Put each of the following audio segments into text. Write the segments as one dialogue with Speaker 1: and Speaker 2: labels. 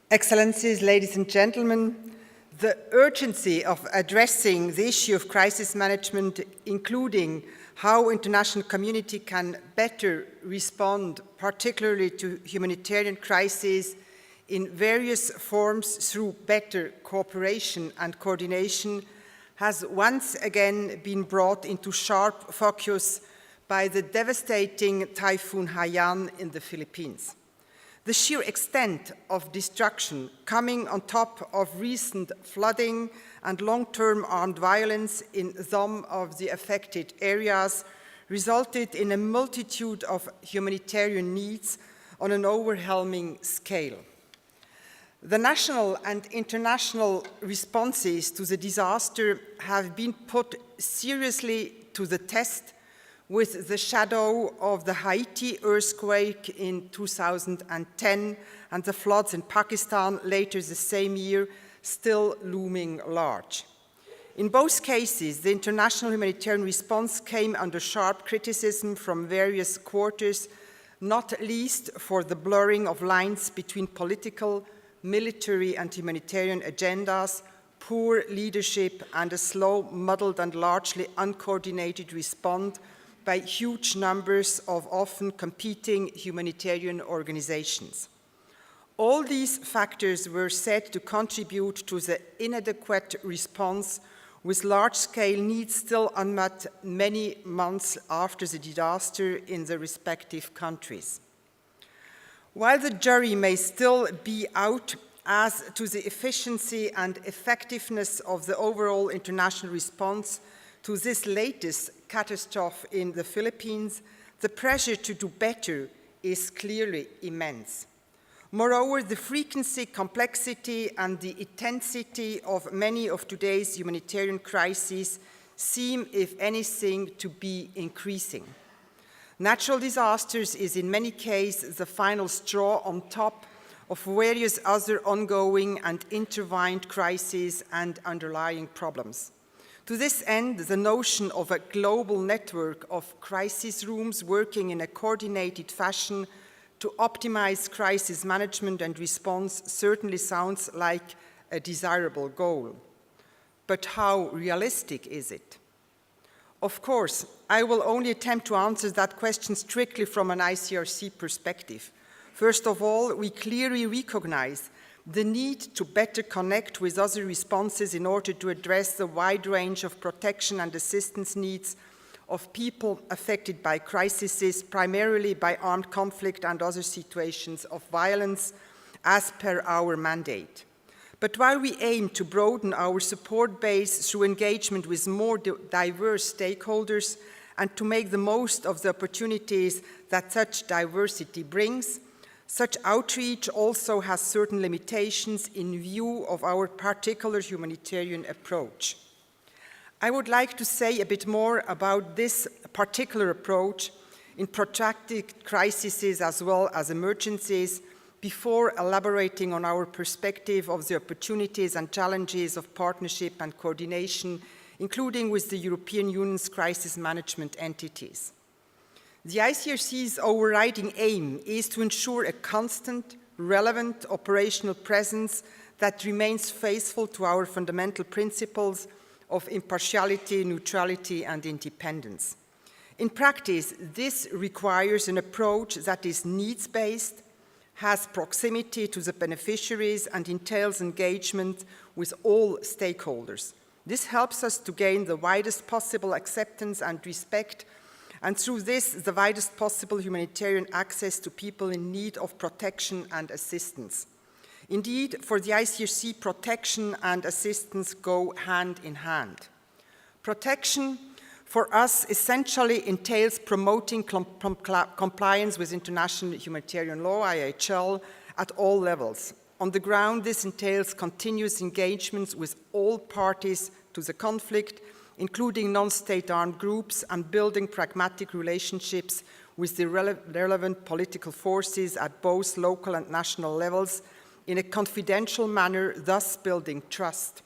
Speaker 1: Excellencies, ladies and gentlemen, the urgency of addressing the issue of crisis management, including how international community can better respond, particularly to humanitarian crises in various forms through better cooperation and coordination, has once again been brought into sharp focus by the devastating Typhoon Haiyan in the Philippines. The sheer extent of destruction coming on top of recent flooding and long-term armed violence in some of the affected areas resulted in a multitude of humanitarian needs on an overwhelming scale. The national and international responses to the disaster have been put seriously to the test with the shadow of the Haiti earthquake in 2010 and the floods in Pakistan later the same year still looming large. In both cases, the international humanitarian response came under sharp criticism from various quarters, not least for the blurring of lines between political, military and humanitarian agendas, poor leadership and a slow, muddled and largely uncoordinated response by huge numbers of often competing humanitarian organizations. All these factors were said to contribute to the inadequate response, with large-scale needs still unmet many months after the disaster in the respective countries. While the jury may still be out as to the efficiency and effectiveness of the overall international response to this latest catastrophe in the Philippines, the pressure to do better is clearly immense. Moreover, the frequency, complexity, and the intensity of many of today's humanitarian crises seem, if anything, to be increasing. Natural disasters is in many cases the final straw on top of various other ongoing and intertwined crises and underlying problems. To this end, the notion of a global network of crisis rooms working in a coordinated fashion to optimize crisis management and response certainly sounds like a desirable goal. But how realistic is it? Of course, I will only attempt to answer that question strictly from an ICRC perspective. First of all, we clearly recognize the need to better connect with other responses in order to address the wide range of protection and assistance needs of people affected by crises, primarily by armed conflict and other situations of violence, as per our mandate. But while we aim to broaden our support base through engagement with more diverse stakeholders and to make the most of the opportunities that such diversity brings, such outreach also has certain limitations in view of our particular humanitarian approach. I would like to say a bit more about this particular approach in protracted crises as well as emergencies before elaborating on our perspective of the opportunities and challenges of partnership and coordination, including with the European Union's crisis management entities. The ICRC's overriding aim is to ensure a constant, relevant operational presence that remains faithful to our fundamental principles of impartiality, neutrality, and independence. In practice, this requires an approach that is needs-based, has proximity to the beneficiaries, and entails engagement with all stakeholders. This helps us to gain the widest possible acceptance and respect, and through this, the widest possible humanitarian access to people in need of protection and assistance. Indeed, for the ICRC, protection and assistance go hand in hand. Protection, for us, essentially entails promoting compliance with international humanitarian law, IHL, at all levels. On the ground, this entails continuous engagements with all parties to the conflict, including non-state armed groups, and building pragmatic relationships with the relevant political forces at both local and national levels in a confidential manner, thus building trust.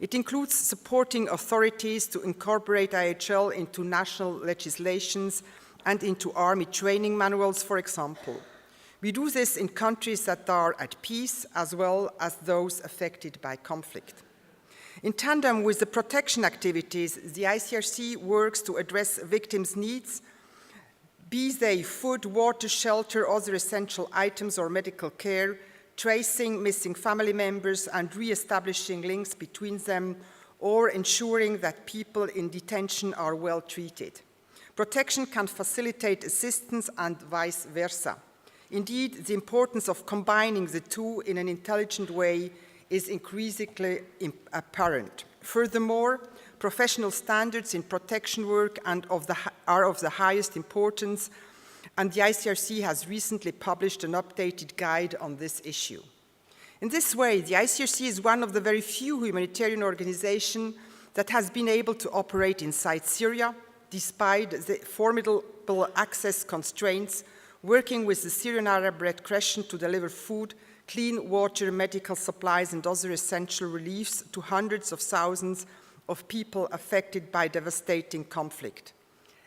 Speaker 1: It includes supporting authorities to incorporate IHL into national legislations and into army training manuals, for example. We do this in countries that are at peace as well as those affected by conflict. In tandem with the protection activities, the ICRC works to address victims' needs, be they food, water, shelter, other essential items or medical care, tracing missing family members and re-establishing links between them, or ensuring that people in detention are well treated. Protection can facilitate assistance and vice versa. Indeed, the importance of combining the two in an intelligent way is increasingly apparent. Furthermore, professional standards in protection work are of the highest importance, and the ICRC has recently published an updated guide on this issue. In this way, the ICRC is one of the very few humanitarian organizations that has been able to operate inside Syria, despite the formidable access constraints, working with the Syrian Arab Red Crescent to deliver food, clean water, medical supplies, and other essential reliefs to hundreds of thousands of people affected by devastating conflict.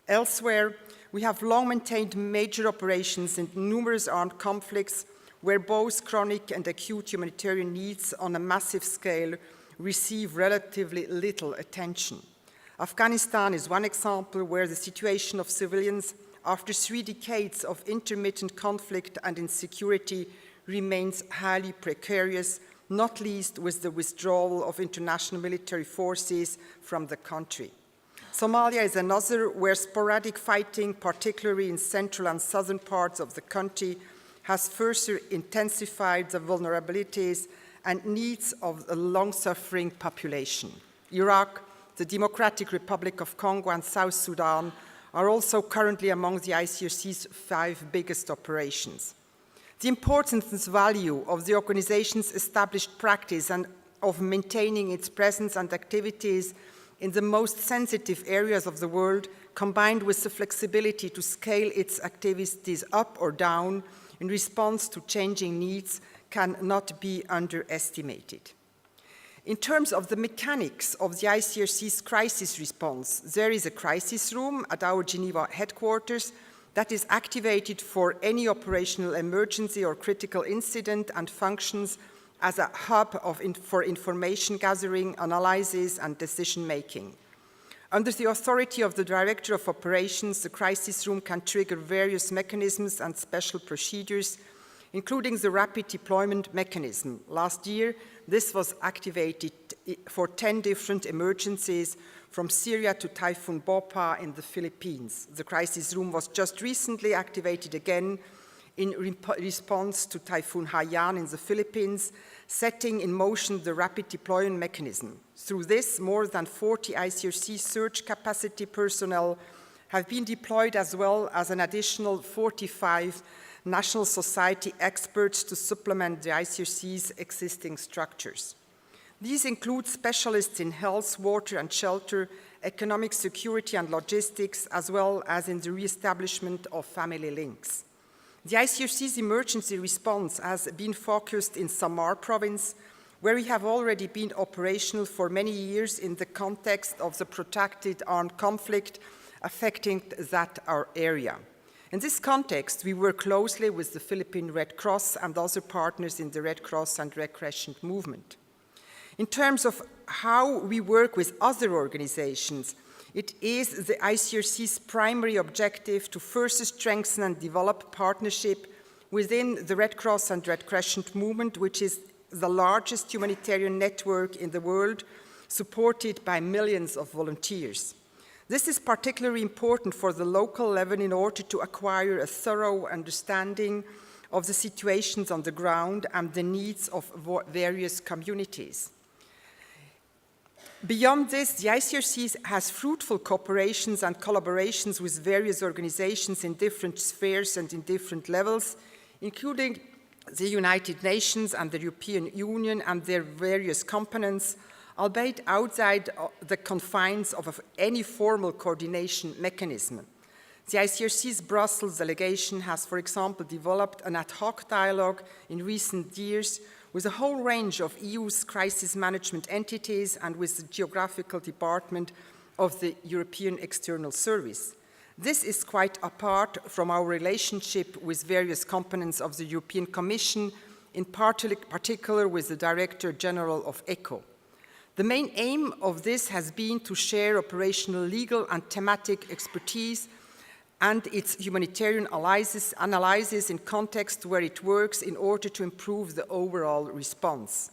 Speaker 1: Elsewhere, we have long maintained major operations in numerous armed conflicts where both chronic and acute humanitarian needs on a massive scale receive relatively little attention. Afghanistan is one example where the situation of civilians after 3 decades of intermittent conflict and insecurity remains highly precarious, not least with the withdrawal of international military forces from the country. Somalia is another where sporadic fighting, particularly in central and southern parts of the country, has further intensified the vulnerabilities and needs of a long-suffering population. Iraq, the Democratic Republic of Congo, and South Sudan are also currently among the ICRC's 5 biggest operations. The importance and value of the organization's established practice and of maintaining its presence and activities in the most sensitive areas of the world, combined with the flexibility to scale its activities up or down in response to changing needs, cannot be underestimated. In terms of the mechanics of the ICRC's crisis response, there is a crisis room at our Geneva headquarters that is activated for any operational emergency or critical incident and functions as a hub for information gathering, analysis, and decision-making. Under the authority of the Director of Operations, the crisis room can trigger various mechanisms and special procedures, including the rapid deployment mechanism. Last year, this was activated for 10 different emergencies from Syria to Typhoon Bopha in the Philippines. The crisis room was just recently activated again in response to Typhoon Haiyan in the Philippines, setting in motion the rapid deployment mechanism. Through this, more than 40 ICRC surge capacity personnel have been deployed, as well as an additional 45 national society experts to supplement the ICRC's existing structures. These include specialists in health, water and shelter, economic security and logistics, as well as in the re-establishment of family links. The ICRC's emergency response has been focused in Samar province, where we have already been operational for many years in the context of the protracted armed conflict affecting that area. In this context, we work closely with the Philippine Red Cross and other partners in the Red Cross and Red Crescent movement. In terms of how we work with other organizations, it is the ICRC's primary objective to further strengthen and develop partnership within the Red Cross and Red Crescent movement, which is the largest humanitarian network in the world, supported by millions of volunteers. This is particularly important for the local level in order to acquire a thorough understanding of the situations on the ground and the needs of various communities. Beyond this, the ICRC has fruitful cooperations and collaborations with various organizations in different spheres and in different levels, including the United Nations and the European Union and their various components, albeit outside the confines of any formal coordination mechanism. The ICRC's Brussels delegation has, for example, developed an ad hoc dialogue in recent years with a whole range of EU's crisis management entities and with the geographical department of the European External Service. This is quite apart from our relationship with various components of the European Commission, in particular with the Director General of ECHO. The main aim of this has been to share operational, legal and thematic expertise and its humanitarian analysis in context where it works in order to improve the overall response.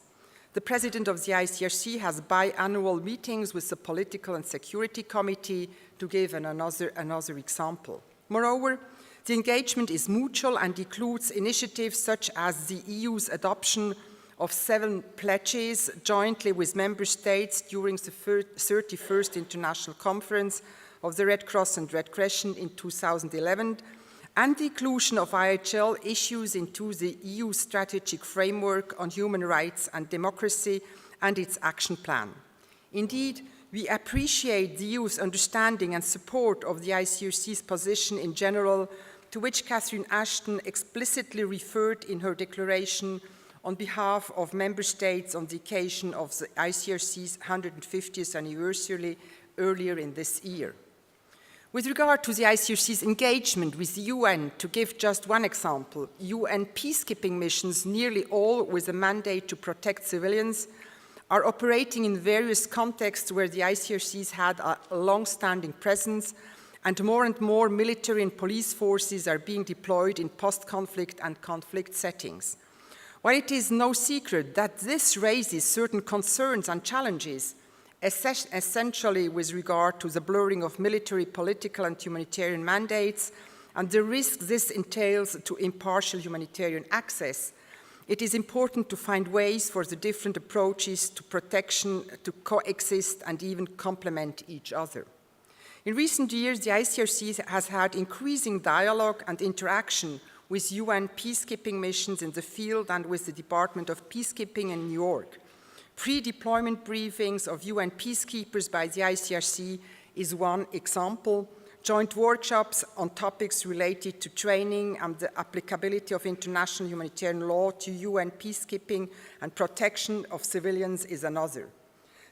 Speaker 1: The President of the ICRC has biannual meetings with the Political and Security Committee, to give another example. Moreover, the engagement is mutual and includes initiatives such as the EU's adoption of 7 pledges jointly with member states during the 31st International Conference of the Red Cross and Red Crescent in 2011, and the inclusion of IHL issues into the EU strategic framework on human rights and democracy and its action plan. Indeed, we appreciate the EU's understanding and support of the ICRC's position in general, to which Catherine Ashton explicitly referred in her declaration on behalf of member states on the occasion of the ICRC's 150th anniversary earlier in this year. With regard to the ICRC's engagement with the UN, to give just one example, UN peacekeeping missions, nearly all with a mandate to protect civilians, are operating in various contexts where the ICRC's had a long-standing presence, and more military and police forces are being deployed in post-conflict and conflict settings. While it is no secret that this raises certain concerns and challenges, essentially with regard to the blurring of military, political and humanitarian mandates and the risk this entails to impartial humanitarian access, it is important to find ways for the different approaches to protection to coexist and even complement each other. In recent years, the ICRC has had increasing dialogue and interaction with UN peacekeeping missions in the field and with the Department of Peacekeeping in New York. Pre-deployment briefings of UN peacekeepers by the ICRC is one example. Joint workshops on topics related to training and the applicability of international humanitarian law to UN peacekeeping and protection of civilians is another.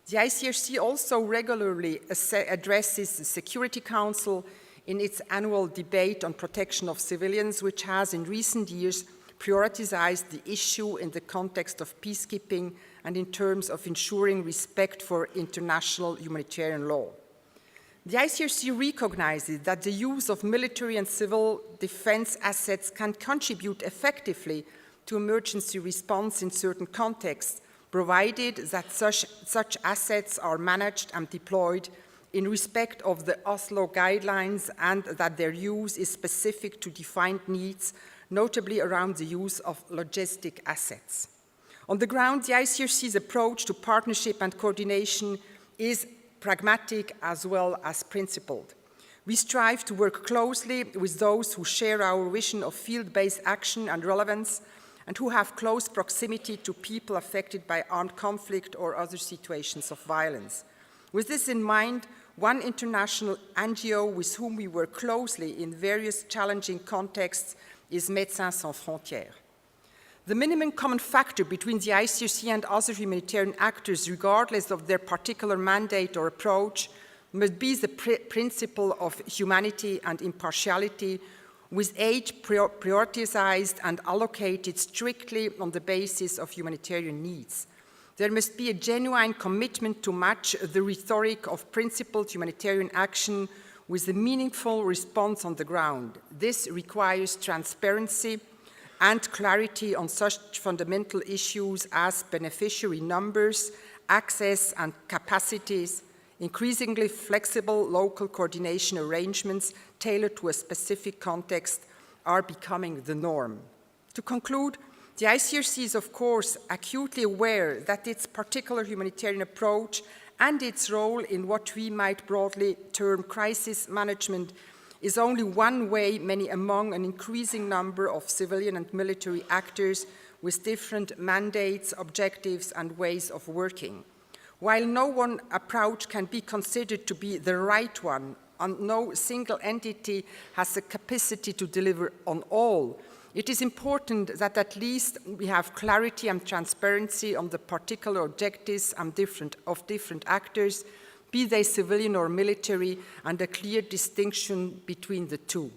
Speaker 1: The ICRC also regularly addresses the Security Council in its annual debate on protection of civilians, which has in recent years prioritized the issue in the context of peacekeeping and in terms of ensuring respect for international humanitarian law. The ICRC recognizes that the use of military and civil defense assets can contribute effectively to emergency response in certain contexts, provided that such assets are managed and deployed in respect of the Oslo guidelines and that their use is specific to defined needs, notably around the use of logistic assets. On the ground, the ICRC's approach to partnership and coordination is pragmatic as well as principled. We strive to work closely with those who share our vision of field-based action and relevance and who have close proximity to people affected by armed conflict or other situations of violence. With this in mind, one international NGO with whom we work closely in various challenging contexts is Médecins Sans Frontières. The minimum common factor between the ICRC and other humanitarian actors, regardless of their particular mandate or approach, must be the principle of humanity and impartiality, with aid prioritized and allocated strictly on the basis of humanitarian needs. There must be a genuine commitment to match the rhetoric of principled humanitarian action with a meaningful response on the ground. This requires transparency and clarity on such fundamental issues as beneficiary numbers, access and capacities. Increasingly flexible local coordination arrangements tailored to a specific context are becoming the norm. To conclude, the ICRC is, of course, acutely aware that its particular humanitarian approach and its role in what we might broadly term crisis management is only one way many among an increasing number of civilian and military actors with different mandates, objectives, and ways of working. While no one approach can be considered to be the right one, and no single entity has the capacity to deliver on all, it is important that at least we have clarity and transparency on the particular objectives of different actors, be they civilian or military, and a clear distinction between the two.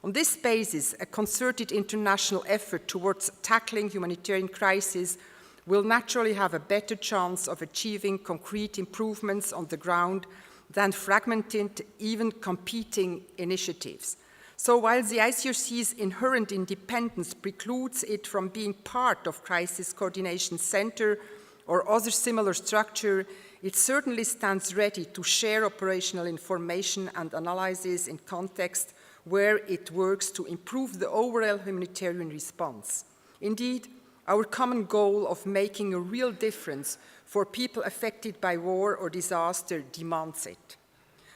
Speaker 1: On this basis, a concerted international effort towards tackling humanitarian crises will naturally have a better chance of achieving concrete improvements on the ground than fragmented, even competing initiatives. So while the ICRC's inherent independence precludes it from being part of Crisis Coordination Center or other similar structure, it certainly stands ready to share operational information and analysis in context where it works to improve the overall humanitarian response. Indeed, our common goal of making a real difference for people affected by war or disaster demands it.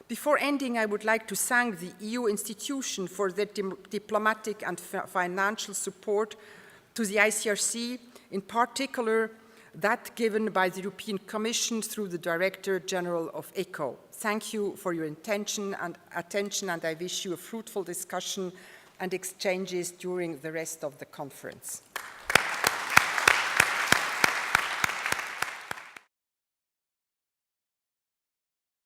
Speaker 1: Before ending, I would like to thank the EU institution for their diplomatic and financial support to the ICRC, in particular that given by the European Commission through the Director General of ECHO. Thank you for your attention, and I wish you a fruitful discussion and exchanges during the rest of the conference.